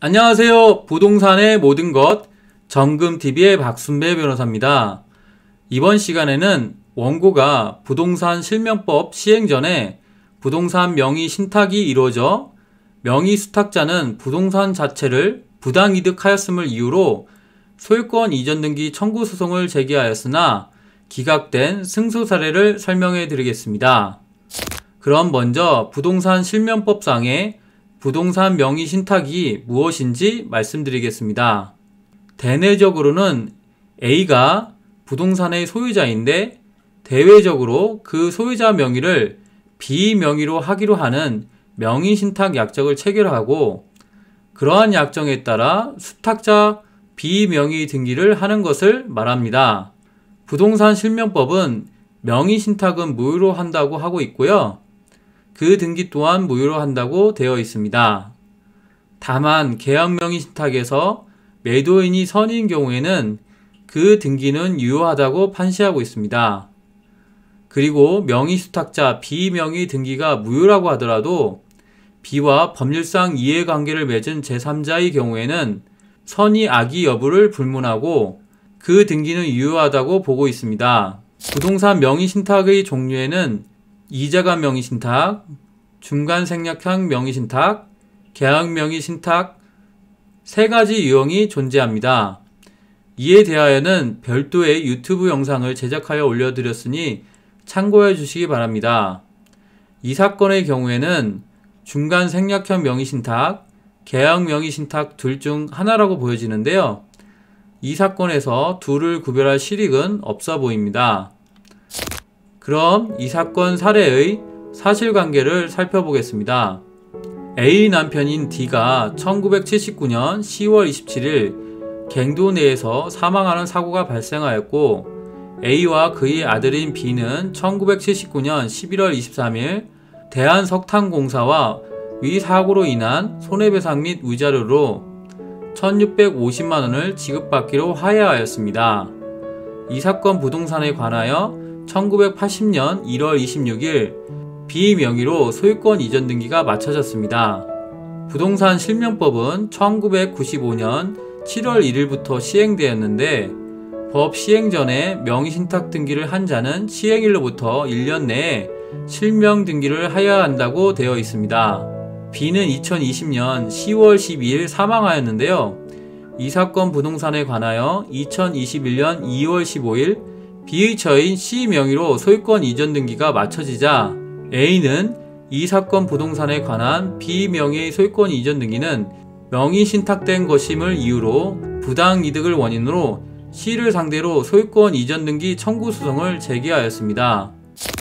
안녕하세요. 부동산의 모든 것 정금TV의 박순배 변호사입니다. 이번 시간에는 원고가 부동산 실명법 시행 전에 부동산 명의 신탁이 이루어져 명의 수탁자는 부동산 자체를 부당이득하였음을 이유로 소유권 이전 등기 청구 소송을 제기하였으나 기각된 승소 사례를 설명해 드리겠습니다. 그럼 먼저 부동산 실명법상의 부동산 명의 신탁이 무엇인지 말씀드리겠습니다. 대내적으로는 A가 부동산의 소유자인데 대외적으로 그 소유자 명의를 B 명의로 하기로 하는 명의 신탁 약정을 체결하고 그러한 약정에 따라 수탁자 B 명의 등기를 하는 것을 말합니다. 부동산 실명법은 명의 신탁은 무효로 한다고 하고 있고요. 그 등기 또한 무효로 한다고 되어 있습니다. 다만 계약명의 신탁에서 매도인이 선인 경우에는 그 등기는 유효하다고 판시하고 있습니다. 그리고 명의 수탁자 B 명의 등기가 무효라고 하더라도 B와 법률상 이해관계를 맺은 제3자의 경우에는 선의 악의 여부를 불문하고 그 등기는 유효하다고 보고 있습니다. 부동산 명의 신탁의 종류에는 이자가 명의 신탁, 중간 생략형 명의 신탁, 계약 명의 신탁 세 가지 유형이 존재합니다. 이에 대하여는 별도의 유튜브 영상을 제작하여 올려드렸으니 참고해 주시기 바랍니다. 이 사건의 경우에는 중간 생략형 명의 신탁, 계약 명의 신탁 둘 중 하나라고 보여지는데요. 이 사건에서 둘을 구별할 실익은 없어 보입니다. 그럼 이 사건 사례의 사실관계를 살펴보겠습니다. A 남편인 D가 1979년 10월 27일 갱도 내에서 사망하는 사고가 발생하였고 A와 그의 아들인 B는 1979년 11월 23일 대한석탄공사와 위 사고로 인한 손해배상 및 위자료로 1650만원을 지급받기로 하야하였습니다. 이 사건 부동산에 관하여 1980년 1월 26일 B 명의로 소유권 이전 등기가 마쳐졌습니다. 부동산 실명법은 1995년 7월 1일부터 시행되었는데 법 시행 전에 명의 신탁 등기를 한 자는 시행일로부터 1년 내에 실명 등기를 하여야 한다고 되어 있습니다. B는 2020년 10월 12일 사망하였는데요. 이 사건 부동산에 관하여 2021년 2월 15일 B의 처인 C 명의로 소유권 이전 등기가 마쳐지자 A는 이 사건 부동산에 관한 B 명의의 소유권 이전 등기는 명의 신탁된 것임을 이유로 부당이득을 원인으로 C를 상대로 소유권 이전 등기 청구 소송을 제기하였습니다.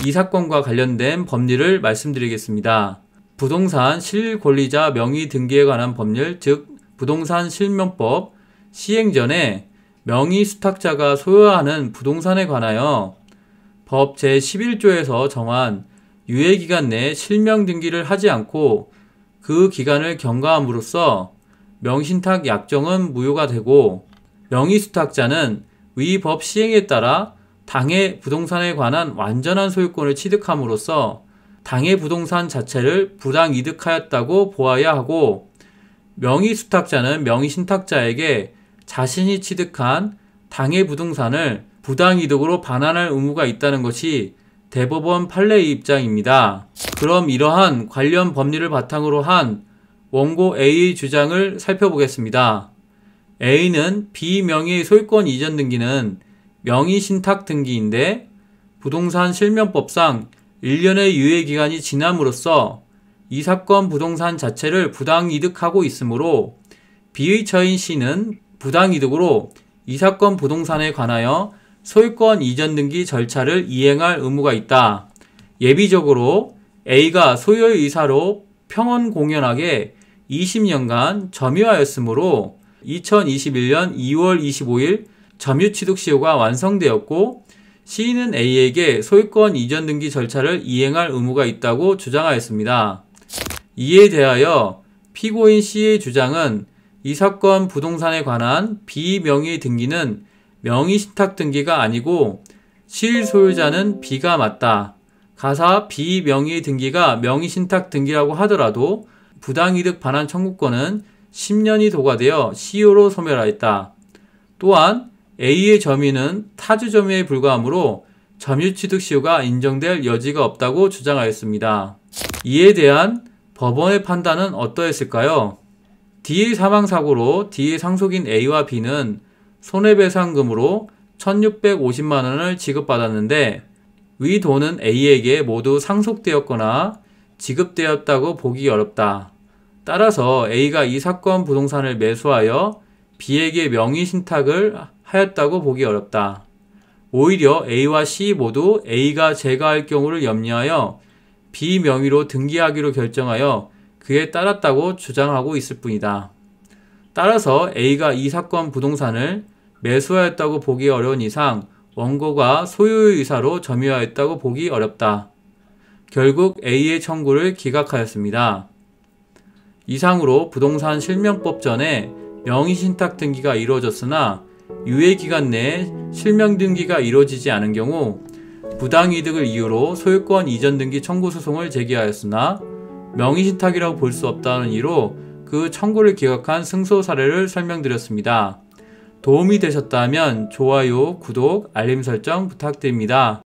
이 사건과 관련된 법리를 말씀드리겠습니다. 부동산 실권리자 명의 등기에 관한 법률, 즉 부동산 실명법 시행 전에 명의 수탁자가 소유하는 부동산에 관하여 법 제11조에서 정한 유예기간 내에 실명 등기를 하지 않고 그 기간을 경과함으로써 명신탁 약정은 무효가 되고 명의 수탁자는 위 법 시행에 따라 당해 부동산에 관한 완전한 소유권을 취득함으로써 당해 부동산 자체를 부당이득하였다고 보아야 하고 명의 수탁자는 명의 신탁자에게 자신이 취득한 당해 부동산을 부당이득으로 반환할 의무가 있다는 것이 대법원 판례의 입장입니다. 그럼 이러한 관련 법리를 바탕으로 한 원고 A의 주장을 살펴보겠습니다. A는 B 명의의 소유권 이전 등기는 명의 신탁 등기인데 부동산 실명법상 1년의 유예기간이 지남으로써 이 사건 부동산 자체를 부당이득하고 있으므로 B의 처인 C는 부당이득으로 이 사건 부동산에 관하여 소유권 이전 등기 절차를 이행할 의무가 있다. 예비적으로 A가 소유의 의사로 평언공연하게 20년간 점유하였으므로 2021년 2월 25일 점유취득시효가 완성되었고 C는 A에게 소유권 이전 등기 절차를 이행할 의무가 있다고 주장하였습니다. 이에 대하여 피고인 C의 주장은 이 사건 부동산에 관한 B 명의 등기는 명의 신탁 등기가 아니고 실소유자는 B가 맞다. 가사 B 명의 등기가 명의 신탁 등기라고 하더라도 부당이득 반환 청구권은 10년이 도과되어 CEO로 소멸하였다. 또한 A의 점유는 타주 점유에 불과하므로 점유취득 시효가 인정될 여지가 없다고 주장하였습니다. 이에 대한 법원의 판단은 어떠했을까요? D의 사망사고로 D의 상속인 A와 B는 손해배상금으로 1,650만원을 지급받았는데 위 돈은 A에게 모두 상속되었거나 지급되었다고 보기 어렵다. 따라서 A가 이 사건 부동산을 매수하여 B에게 명의신탁을 하였다고 보기 어렵다. 오히려 A와 C 모두 A가 재가할 경우를 염려하여 B 명의로 등기하기로 결정하여 그에 따랐다고 주장하고 있을 뿐이다. 따라서 A가 이 사건 부동산을 매수하였다고 보기 어려운 이상 원고가 소유의 의사로 점유하였다고 보기 어렵다. 결국 A의 청구를 기각하였습니다. 이상으로 부동산 실명법전에 명의신탁 등기가 이루어졌으나 유예기간 내에 실명등기가 이루어지지 않은 경우 부당이득을 이유로 소유권 이전 등기 청구 소송을 제기하였으나 명의신탁이라고 볼 수 없다는 이유로 그 청구를 기각한 승소 사례를 설명드렸습니다. 도움이 되셨다면 좋아요, 구독, 알림 설정 부탁드립니다.